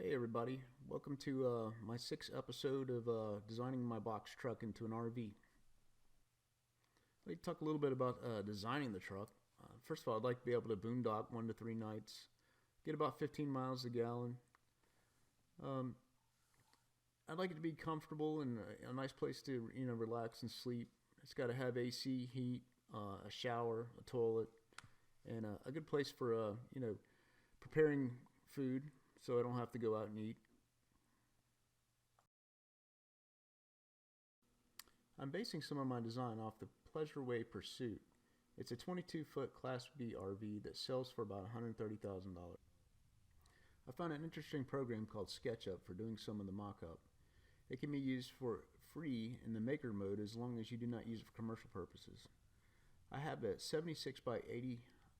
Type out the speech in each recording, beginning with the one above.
Hey everybody, welcome to my sixth episode of designing my box truck into an RV. Let me talk a little bit about designing the truck. First of all, I'd like to be able to boondock 1 to 3 nights, get about 15 miles a gallon. Um, I'd like it to be comfortable and a nice place to relax and sleep. It's got to have AC, heat, a shower, a toilet, and a good place for preparing food, so I don't have to go out and eat. I'm basing some of my design off the Pleasure Way Pursuit. It's a 22-foot Class B RV that sells for about $130,000. I found an interesting program called SketchUp for doing some of the mock-up. It can be used for free in the maker mode as long as you do not use it for commercial purposes. I have a 76 by 80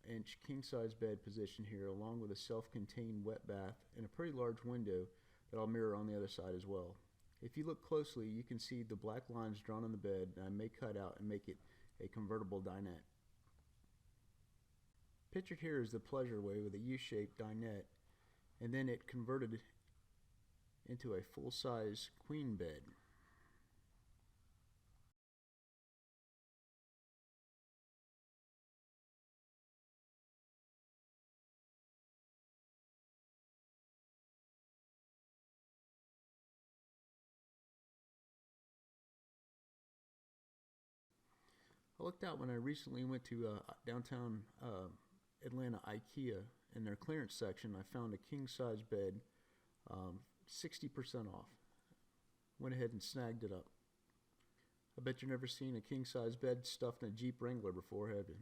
inch king-size bed positioned here, along with a self-contained wet bath and a pretty large window that I'll mirror on the other side as well. If you look closely, you can see the black lines drawn on the bed that I may cut out and make it a convertible dinette. Pictured here is the Pleasure Way with a U-shaped dinette, and then it converted into a full-size queen bed. I looked out when I recently went to downtown Atlanta IKEA. In their clearance section, I found a king-size bed, 60% off. Went ahead and snagged it up. I bet you've never seen a king-size bed stuffed in a Jeep Wrangler before, have you?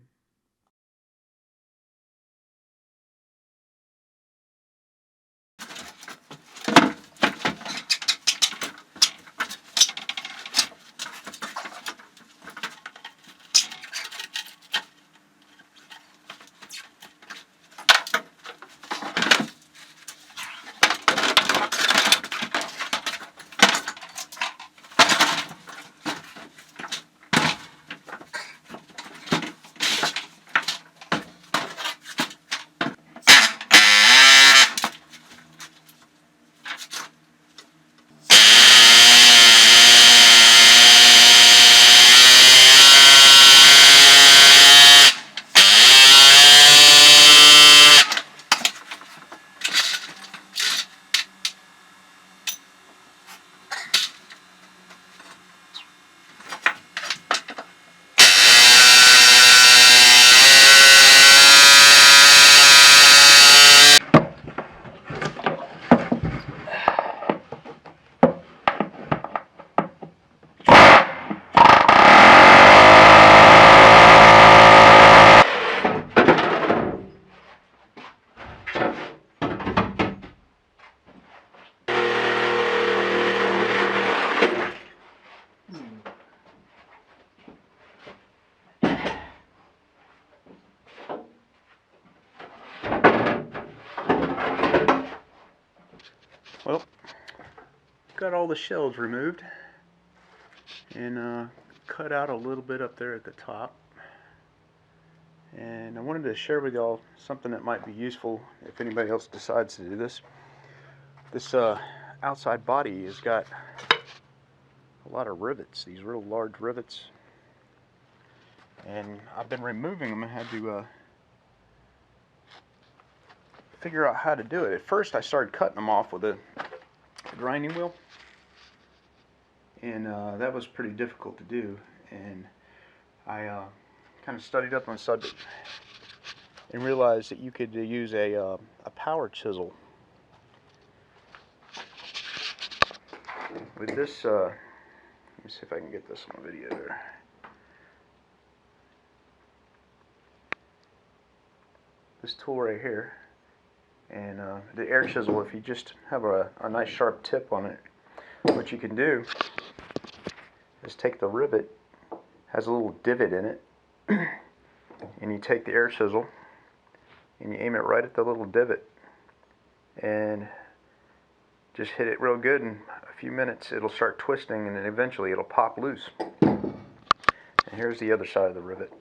Well, got all the shelves removed and cut out a little bit up there at the top. And I wanted to share with y'all something that might be useful if anybody else decides to do this. This outside body has got a lot of rivets, these real large rivets. And I've been removing them and had to figure out how to do it. At first I started cutting them off with a grinding wheel, and that was pretty difficult to do, and I kind of studied up on the subject and realized that you could use a power chisel. With this, let me see if I can get this on video there. This tool right here, and the air chisel, if you just have a nice sharp tip on it, what you can do is take the rivet, has a little divot in it, and you take the air chisel and you aim it right at the little divot and just hit it real good. In a few minutes it'll start twisting, and then eventually it'll pop loose. And here's the other side of the rivet.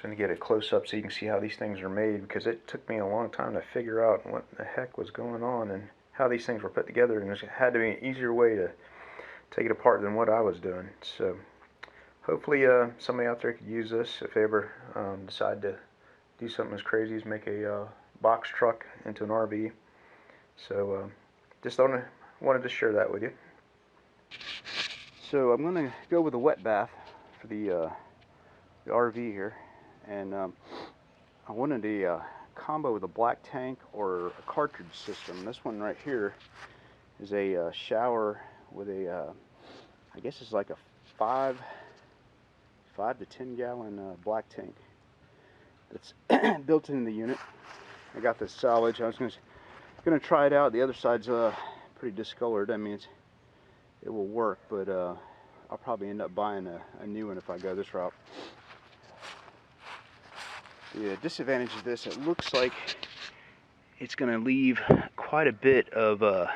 going to get a close-up so you can see how these things are made, because it took me a long time to figure out what the heck was going on and how these things were put together, and there had to be an easier way to take it apart than what I was doing. So hopefully somebody out there could use this if they ever decide to do something as crazy as make a box truck into an RV. So just wanted to share that with you. So I'm going to go with a wet bath for the RV here, and I wanted a combo with a black tank or a cartridge system. This one right here is a shower with a I guess it's like a 5 to 10 gallon black tank that's built into the unit. I got this salvage. I was gonna try it out. The other side's pretty discolored. I mean, it will work, but I'll probably end up buying a new one if I go this route. The disadvantage of this, it looks like it's going to leave quite a bit of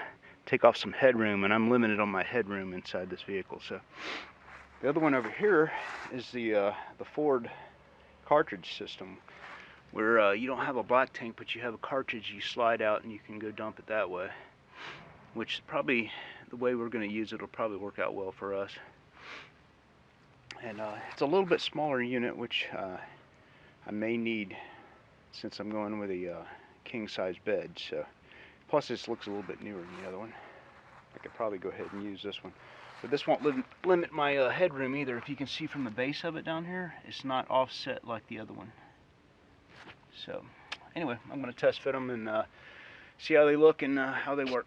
take off some headroom, and I'm limited on my headroom inside this vehicle. So the other one over here is the Ford cartridge system, where you don't have a black tank, but you have a cartridge you slide out and you can go dump it that way, which probably the way we're going to use it will probably work out well for us. And it's a little bit smaller unit, which I may need since I'm going with a king size bed. So plus this looks a little bit newer than the other one. I could probably go ahead and use this one, but this won't limit my headroom either. If you can see from the base of it down here, it's not offset like the other one. So anyway, I'm going to test fit them and see how they look and how they work.